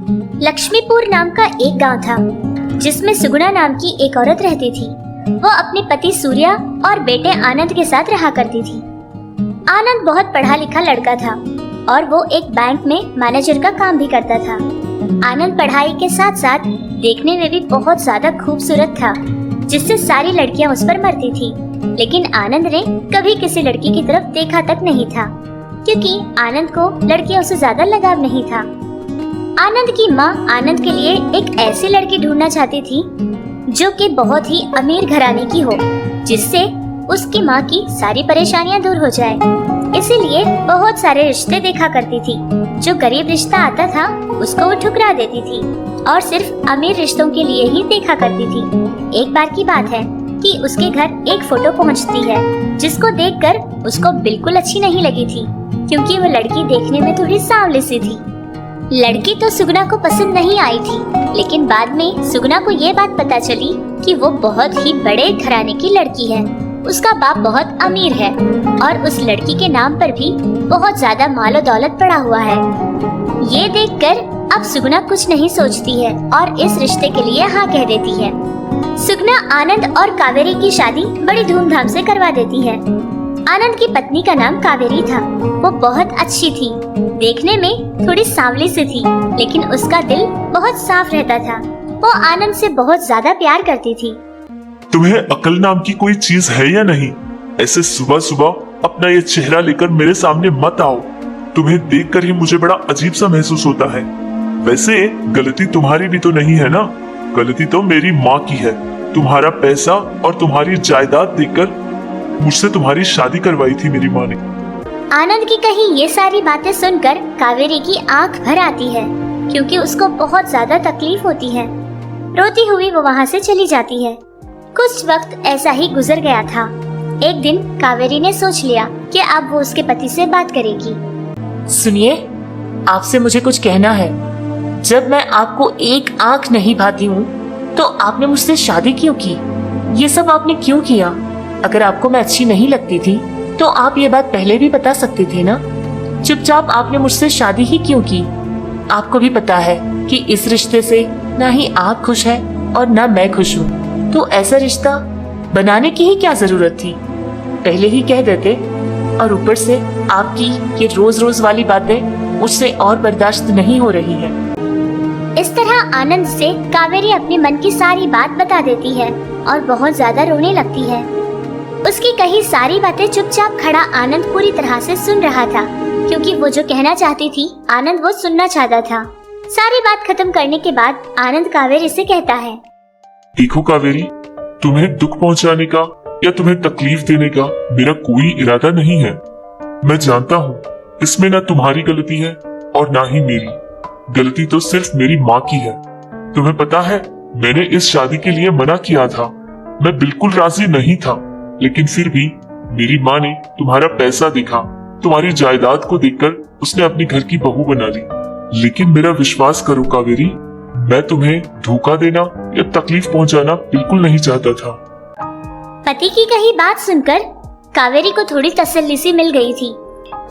लक्ष्मीपुर नाम का एक गांव था जिसमें सुगुणा नाम की एक औरत रहती थी। वो अपने पति सूर्या और बेटे आनंद के साथ रहा करती थी। आनंद बहुत पढ़ा लिखा लड़का था और वो एक बैंक में मैनेजर का काम भी करता था। आनंद पढ़ाई के साथ साथ देखने में भी बहुत ज्यादा खूबसूरत था, जिससे सारी लड़कियां उस पर मरती थी। लेकिन आनंद ने कभी किसी लड़की की तरफ देखा तक नहीं था, क्योंकि आनंद को लड़कियों से ज्यादा लगाव नहीं था। आनंद की माँ आनंद के लिए एक ऐसी लड़की ढूंढना चाहती थी जो कि बहुत ही अमीर घराने की हो, जिससे उसकी माँ की सारी परेशानियाँ दूर हो जाए। इसीलिए बहुत सारे रिश्ते देखा करती थी। जो गरीब रिश्ता आता था उसको वो ठुकरा देती थी और सिर्फ अमीर रिश्तों के लिए ही देखा करती थी। एक बार की बात है कि उसके घर एक फोटो पहुंचती है, जिसको देखकर उसको बिल्कुल अच्छी नहीं लगी थी, क्योंकि वो लड़की देखने में थोड़ी सांवली सी थी। लड़की तो सुगुणा को पसंद नहीं आई थी, लेकिन बाद में सुगुणा को ये बात पता चली कि वो बहुत ही बड़े घराने की लड़की है। उसका बाप बहुत अमीर है और उस लड़की के नाम पर भी बहुत ज्यादा मालो दौलत पड़ा हुआ है। ये देखकर अब सुगुणा कुछ नहीं सोचती है और इस रिश्ते के लिए हाँ कह देती है। सुगुणा आनंद और कावेरी की शादी बड़ी धूमधाम से करवा देती है। आनंद की पत्नी का नाम कावेरी था। वो बहुत अच्छी थी, देखने में थोड़ी सांवली सी थी, लेकिन उसका दिल बहुत साफ रहता था। वो आनंद से बहुत ज्यादा प्यार करती थी। तुम्हें अकल नाम की कोई चीज है या नहीं? ऐसे सुबह सुबह अपना ये चेहरा लेकर मेरे सामने मत आओ। तुम्हें देखकर ही मुझे बड़ा अजीब सा महसूस होता है। वैसे गलती तुम्हारी भी तो नहीं है ना? गलती तो मेरी माँ की है। तुम्हारा पैसा और तुम्हारी जायदाद देखकर मुझसे तुम्हारी शादी करवाई थी मेरी माँ ने। आनंद की कही ये सारी बातें सुनकर कावेरी की आंख भर आती है, क्योंकि उसको बहुत ज्यादा तकलीफ होती है। रोती हुई वो वहाँ से चली जाती है। कुछ वक्त ऐसा ही गुजर गया था। एक दिन कावेरी ने सोच लिया कि अब वो उसके पति से बात करेगी। सुनिए, आपसे मुझे कुछ कहना है। जब मैं आपको एक आंख नहीं भाती हूँ तो आपने मुझसे शादी क्यों की? ये सब आपने क्यों किया? अगर आपको मैं अच्छी नहीं लगती थी तो आप ये बात पहले भी बता सकती थी ना। चुपचाप आपने मुझसे शादी ही क्यों की? आपको भी पता है कि इस रिश्ते से ना ही आप खुश है और ना मैं खुश हूँ, तो ऐसा रिश्ता बनाने की ही क्या जरूरत थी? पहले ही कह देते। और ऊपर से आपकी ये रोज रोज वाली बातें मुझसे और बर्दाश्त नहीं हो रही है। इस तरह आनंद से कावेरी अपने मन की सारी बात बता देती है और बहुत ज्यादा रोने लगती है। उसकी कही सारी बातें चुपचाप खड़ा आनंद पूरी तरह से सुन रहा था, क्योंकि वो जो कहना चाहती थी आनंद वो सुनना चाहता था। सारी बात खत्म करने के बाद आनंद कावेरी से कहता है, देखो कावेरी, तुम्हें दुख पहुंचाने का या तुम्हें तकलीफ देने का मेरा कोई इरादा नहीं है। मैं जानता हूँ इसमें ना तुम्हारी गलती है और ना ही मेरी। गलती तो सिर्फ मेरी माँ की है। तुम्हें पता है, मैंने इस शादी के लिए मना किया था। मैं बिल्कुल राजी नहीं था, लेकिन फिर भी मेरी माँ ने तुम्हारा पैसा देखा, तुम्हारी जायदाद को देखकर उसने अपनी घर की बहू बना ली। लेकिन मेरा विश्वास करो कावेरी, मैं तुम्हें धोखा देना या तकलीफ पहुंचाना बिल्कुल नहीं चाहता था। पति की कही बात सुनकर कावेरी को थोड़ी तसल्ली सी मिल गई थी,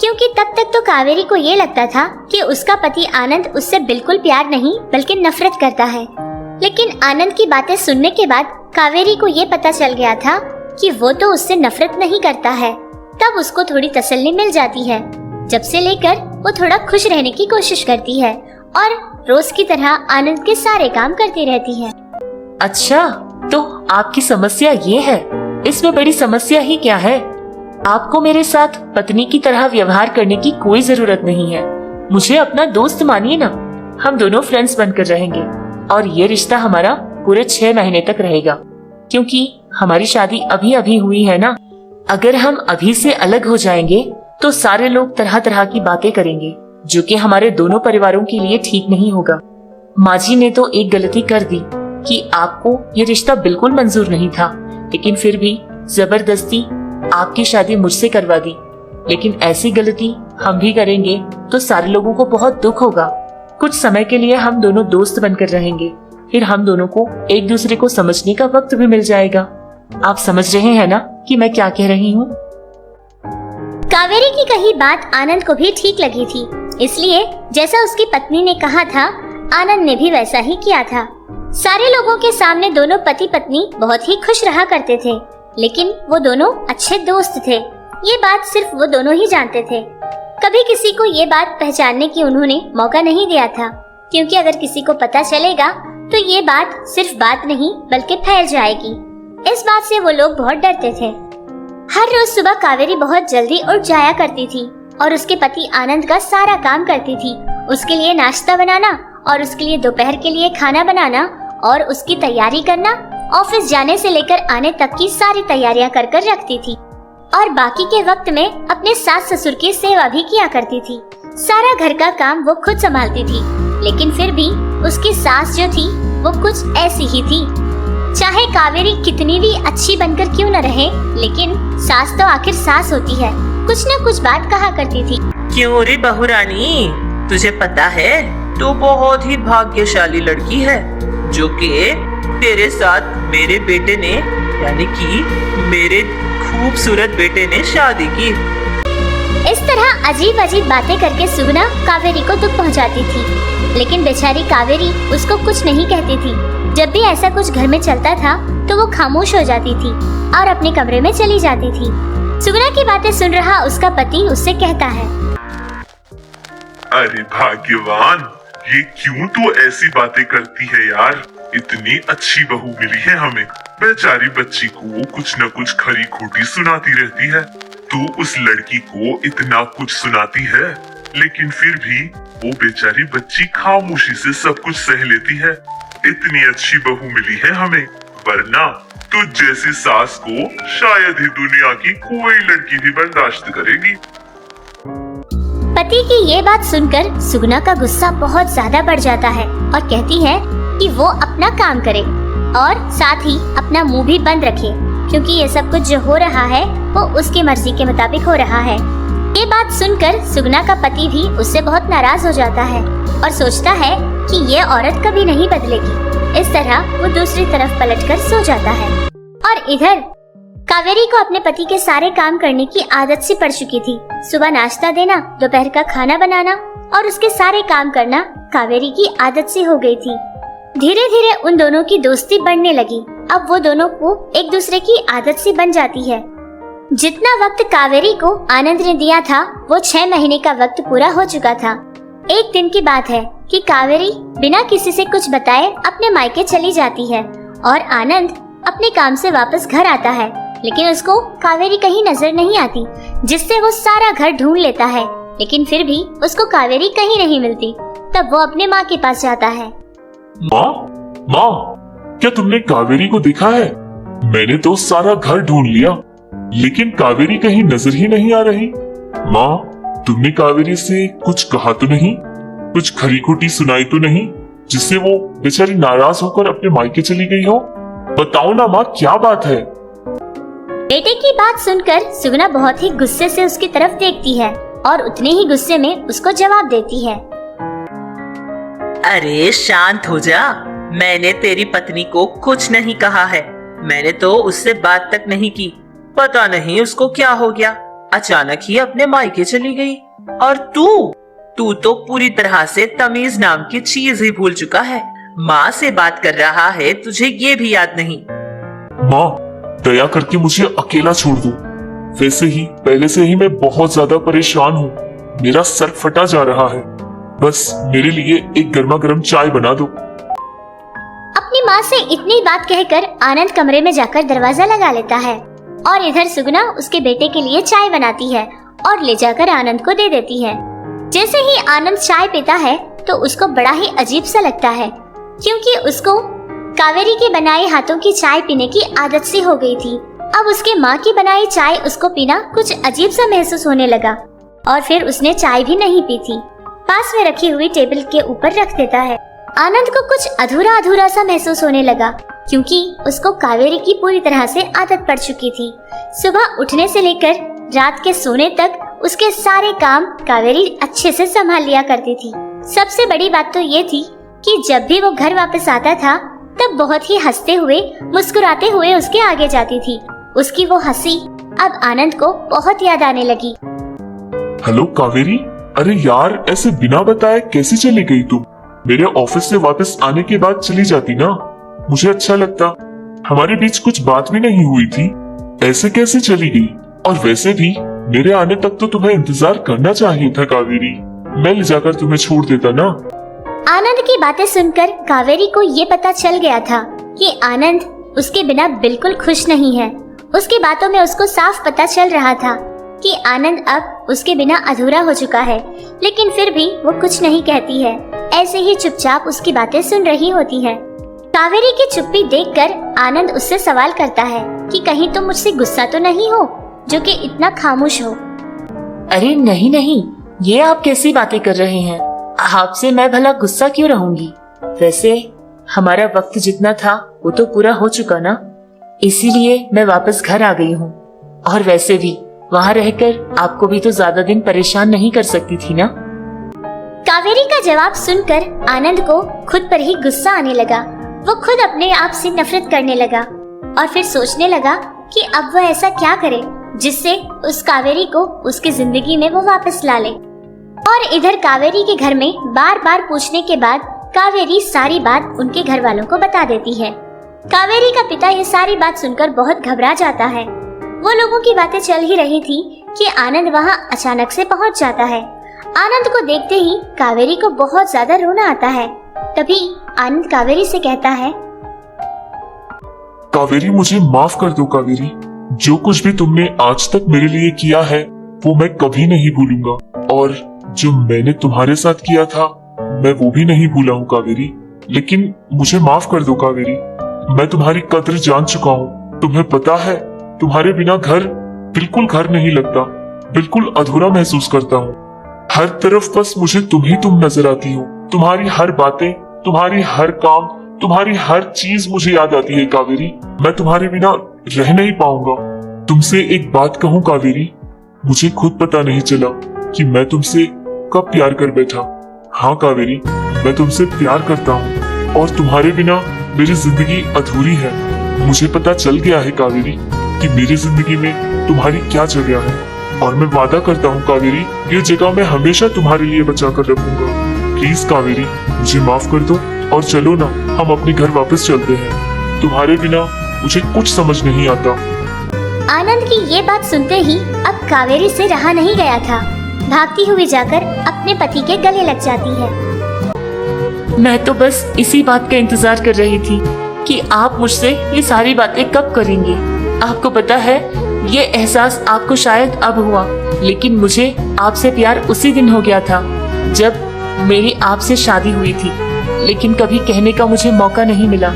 क्योंकि तब तक तो कावेरी को ये लगता था कि उसका पति आनंद उससे बिल्कुल प्यार नहीं बल्कि नफरत करता है। लेकिन आनंद की बातें सुनने के बाद कावेरी को ये पता चल गया था कि वो तो उससे नफरत नहीं करता है। तब उसको थोड़ी तसल्ली मिल जाती है। जब से लेकर वो थोड़ा खुश रहने की कोशिश करती है और रोज की तरह आनंद के सारे काम करती रहती है। अच्छा, तो आपकी समस्या ये है? इसमें बड़ी समस्या ही क्या है? आपको मेरे साथ पत्नी की तरह व्यवहार करने की कोई जरूरत नहीं है। मुझे अपना दोस्त मानिए ना। हम दोनों फ्रेंड्स बनकर रहेंगे और ये रिश्ता हमारा पूरे 6 महीने तक रहेगा, क्योंकि हमारी शादी अभी अभी हुई है ना। अगर हम अभी से अलग हो जाएंगे तो सारे लोग तरह तरह की बातें करेंगे, जो कि हमारे दोनों परिवारों के लिए ठीक नहीं होगा। माँ जी ने तो एक गलती कर दी कि आपको ये रिश्ता बिल्कुल मंजूर नहीं था, लेकिन फिर भी जबरदस्ती आपकी शादी मुझसे करवा दी। लेकिन ऐसी गलती हम भी करेंगे तो सारे लोगों को बहुत दुख होगा। कुछ समय के लिए हम दोनों दोस्त बनकर रहेंगे, फिर हम दोनों को एक दूसरे को समझने का वक्त भी मिल जाएगा। आप समझ रहे हैं ना कि मैं क्या कह रही हूँ? कावेरी की कही बात आनंद को भी ठीक लगी थी, इसलिए जैसा उसकी पत्नी ने कहा था आनंद ने भी वैसा ही किया था। सारे लोगों के सामने दोनों पति पत्नी बहुत ही खुश रहा करते थे, लेकिन वो दोनों अच्छे दोस्त थे। ये बात सिर्फ वो दोनों ही जानते थे। कभी किसी को ये बात पहचानने की उन्होंने मौका नहीं दिया था, क्योंकि अगर किसी को पता चलेगा तो ये बात सिर्फ बात नहीं बल्कि फैल जाएगी। इस बात से वो लोग बहुत डरते थे। हर रोज सुबह कावेरी बहुत जल्दी उठ जाया करती थी और उसके पति आनंद का सारा काम करती थी। उसके लिए नाश्ता बनाना और उसके लिए दोपहर के लिए खाना बनाना और उसकी तैयारी करना, ऑफिस जाने से लेकर आने तक की सारी तैयारियां कर कर रखती थी और बाकी के वक्त में अपने सास ससुर की सेवा भी किया करती थी। सारा घर का काम वो खुद संभालती थी, लेकिन फिर भी उसकी सास जो थी वो कुछ ऐसी ही थी। चाहे कावेरी कितनी भी अच्छी बनकर क्यों न रहे, लेकिन सास तो आखिर सास होती है, कुछ न कुछ बात कहा करती थी। क्यों रे बहू रानी, तुझे पता है तू बहुत ही भाग्यशाली लड़की है जो कि तेरे साथ मेरे बेटे ने यानी कि मेरे खूबसूरत बेटे ने शादी की। इस तरह अजीब अजीब बातें करके सुगना कावेरी को दुख पहुंचाती थी, लेकिन बेचारी कावेरी उसको कुछ नहीं कहती थी। जब भी ऐसा कुछ घर में चलता था तो वो खामोश हो जाती थी और अपने कमरे में चली जाती थी। सुगना की बातें सुन रहा उसका पति उससे कहता है, अरे भाग्यवान, ये क्यों तू ऐसी बातें करती है यार? इतनी अच्छी बहू मिली है हमें। बेचारी बच्ची को कुछ न कुछ खरी खोटी सुनाती रहती है। तू उस लड़की को इतना कुछ सुनाती है, लेकिन फिर भी वो बेचारी बच्ची खामोशी से सब कुछ सह लेती है। इतनी अच्छी बहू मिली है हमें, वरना तुझ जैसी सास को शायद ही दुनिया की कोई लड़की भी बर्दाश्त करेगी। पति की ये बात सुनकर सुगना का गुस्सा बहुत ज्यादा बढ़ जाता है और कहती है कि वो अपना काम करे और साथ ही अपना मुंह भी बंद रखे, क्योंकि ये सब कुछ जो हो रहा है वो उसकी मर्जी के मुताबिक हो रहा है। ये बात सुनकर सुगना का पति भी उससे बहुत नाराज हो जाता है और सोचता है कि ये औरत कभी नहीं बदलेगी। इस तरह वो दूसरी तरफ पलटकर सो जाता है। और इधर कावेरी को अपने पति के सारे काम करने की आदत सी पड़ चुकी थी। सुबह नाश्ता देना, दोपहर का खाना बनाना और उसके सारे काम करना कावेरी की आदत सी हो गई थी। धीरे धीरे उन दोनों की दोस्ती बढ़ने लगी। अब वो दोनों को एक दूसरे की आदत सी बन जाती है। जितना वक्त कावेरी को आनंद ने दिया था वो 6 महीने का वक्त पूरा हो चुका था। एक दिन की बात है कि कावेरी बिना किसी से कुछ बताए अपने मायके चली जाती है और आनंद अपने काम से वापस घर आता है, लेकिन उसको कावेरी कहीं नजर नहीं आती, जिससे वो सारा घर ढूंढ लेता है, लेकिन फिर भी उसको कावेरी कहीं नहीं मिलती। तब वो अपने माँ के पास जाता है। माँ, क्या तुमने कावेरी को देखा है? मैंने तो सारा घर ढूंढ लिया, लेकिन कावेरी कहीं नजर ही नहीं आ रही। माँ, तुमने कावेरी से कुछ कहा तो नहीं? कुछ खरी खोटी सुनाई तो नहीं, जिससे वो बेचारी नाराज होकर अपने मायके चली गई हो? बताओ ना माँ, क्या बात है? बेटे की बात सुनकर सुगना बहुत ही गुस्से से उसकी तरफ देखती है और उतने ही गुस्से में उसको जवाब देती है। अरे शांत हो जा, मैंने तेरी पत्नी को कुछ नहीं कहा है। मैंने तो उससे बात तक नहीं की। पता नहीं उसको क्या हो गया, अचानक ही अपने मायके चली गई। और तू तो पूरी तरह से तमीज नाम की चीज ही भूल चुका है। माँ से बात कर रहा है, तुझे ये भी याद नहीं? माँ, दया करके मुझे अकेला छोड़ दो। वैसे ही पहले से ही मैं बहुत ज्यादा परेशान हूँ। मेरा सर फटा जा रहा है। बस मेरे लिए एक गर्मा गर्म चाय बना दो। अपनी माँ से इतनी बात कहकर आनंद कमरे में जाकर दरवाजा लगा लेता है और इधर सुगना उसके बेटे के लिए चाय बनाती है और ले जाकर आनंद को दे देती है। जैसे ही आनंद चाय पीता है तो उसको बड़ा ही अजीब सा लगता है, क्योंकि उसको कावेरी के बनाए हाथों की चाय पीने की आदत सी हो गई थी। अब उसके माँ की बनाई चाय उसको पीना कुछ अजीब सा महसूस होने लगा और फिर उसने चाय भी नहीं पी थी। पास में रखी हुई टेबल के ऊपर रख देता है। आनंद को कुछ अधूरा अधूरा सा महसूस होने लगा, क्योंकि उसको कावेरी की पूरी तरह से आदत पड़ चुकी थी। सुबह उठने से लेकर रात के सोने तक उसके सारे काम कावेरी अच्छे से संभाल लिया करती थी। सबसे बड़ी बात तो ये थी कि जब भी वो घर वापस आता था तब बहुत ही हंसते हुए मुस्कुराते हुए उसके आगे जाती थी। उसकी वो हंसी अब आनंद को बहुत याद आने लगी। हेलो कावेरी, अरे यार, ऐसे बिना बताए कैसे चली गई तुम? मेरे ऑफिस से वापस आने के बाद चली जाती ना, मुझे अच्छा लगता। हमारे बीच कुछ बात भी नहीं हुई थी, ऐसे कैसे चली गई? और वैसे भी मेरे आने तक तो तुम्हें इंतजार करना चाहिए था कावेरी। मैं ले जाकर तुम्हें छोड़ देता ना। आनंद की बातें सुनकर कावेरी को ये पता चल गया था कि आनंद उसके बिना बिल्कुल खुश नहीं है। उसकी बातों में उसको साफ पता चल रहा था कि आनंद अब उसके बिना अधूरा हो चुका है, लेकिन फिर भी वो कुछ नहीं कहती है, ऐसे ही चुपचाप उसकी बातें सुन रही होती है। कावेरी की चुप्पी देखकर आनंद उससे सवाल करता है कि कहीं तुम मुझसे गुस्सा तो नहीं हो जो कि इतना खामोश हो। अरे नहीं नहीं, ये आप कैसी बातें कर रहे हैं? आपसे मैं भला गुस्सा क्यों रहूंगी? वैसे हमारा वक्त जितना था वो तो पूरा हो चुका ना, इसीलिए मैं वापस घर आ गई हूँ। और वैसे भी वहाँ रहकर आपको भी तो ज्यादा दिन परेशान नहीं कर सकती थी ना। कावेरी का जवाब सुनकर आनंद को खुद पर ही गुस्सा आने लगा। वो खुद अपने आप से नफरत करने लगा और फिर सोचने लगा कि अब वह ऐसा क्या करे जिससे उस कावेरी को उसकी जिंदगी में वो वापस ला ले। और इधर कावेरी के घर में बार बार पूछने के बाद कावेरी सारी बात उनके घर वालों को बता देती है। कावेरी का पिता ये सारी बात सुनकर बहुत घबरा जाता है। वो लोगों की बातें चल ही रही थी कि आनंद वहाँ अचानक से पहुँच जाता है। आनंद को देखते ही कावेरी को बहुत ज्यादा रोना आता है। तभी आनंद कावेरी से कहता है, कावेरी मुझे माफ कर दो कावेरी, जो कुछ भी तुमने आज तक मेरे लिए किया है वो मैं कभी नहीं भूलूंगा, और जो मैंने तुम्हारे साथ किया था मैं वो भी नहीं भूला हूँ कावेरी। लेकिन मुझे माफ कर दो कावेरी, मैं तुम्हारी कद्र जान चुका हूँ। तुम्हें पता है तुम्हारे बिना घर बिल्कुल घर नहीं लगता, बिल्कुल अधूरा महसूस करता हूँ। हर तरफ बस मुझे तुम ही तुम नजर आती हो। तुम्हारी हर बातें, तुम्हारी हर काम, तुम्हारी हर चीज मुझे याद आती है कावेरी। मैं तुम्हारे बिना रह नहीं पाऊंगा। तुमसे एक बात कहूँ कावेरी, मुझे खुद पता नहीं चला कि मैं तुमसे कब प्यार कर बैठा। हाँ कावेरी, मैं तुमसे प्यार करता हूँ और तुम्हारे बिना मेरी जिंदगी अधूरी है। मुझे पता चल गया है कावेरी कि मेरी जिंदगी में तुम्हारी क्या जगह है, और मैं वादा करता हूँ कावेरी, ये जगह मैं हमेशा तुम्हारे लिए बचा कर रखूंगा। प्लीज कावेरी, मुझे माफ कर दो और चलो ना, हम अपने घर वापस चलते हैं। तुम्हारे बिना मुझे कुछ समझ नहीं आता। आनंद की ये बात सुनते ही अब कावेरी से रहा नहीं गया था। भागती हुई जाकर अपने पति के गले लग जाती है। मैं तो बस इसी बात का इंतजार कर रही थी कि आप मुझसे ये सारी बातें कब करेंगे। आपको पता है, ये एहसास आपको शायद अब हुआ, लेकिन मुझे आपसे प्यार उसी दिन हो गया था जब मेरी आपसे शादी हुई थी, लेकिन कभी कहने का मुझे मौका नहीं मिला।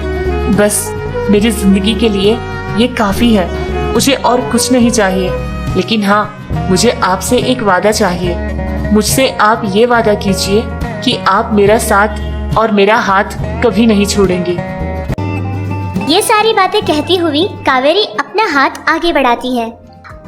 बस मेरी जिंदगी के लिए ये काफी है, मुझे और कुछ नहीं चाहिए। लेकिन हाँ, मुझे आपसे एक वादा चाहिए। मुझसे आप ये वादा कीजिए कि आप मेरा साथ और मेरा हाथ कभी नहीं छोड़ेंगे। ये सारी बातें कहती हुई कावेरी अपना हाथ आगे बढ़ाती है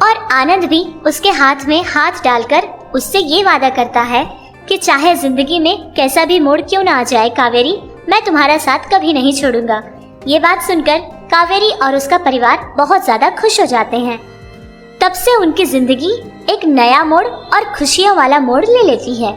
और आनंद भी उसके हाथ में हाथ डालकर उससे ये वादा करता है कि चाहे जिंदगी में कैसा भी मोड़ क्यों ना आ जाए कावेरी, मैं तुम्हारा साथ कभी नहीं छोड़ूंगा। ये बात सुनकर कावेरी और उसका परिवार बहुत ज्यादा खुश हो जाते हैं। तब से उनकी जिंदगी एक नया मोड़ और खुशियों वाला मोड़ ले लेती है।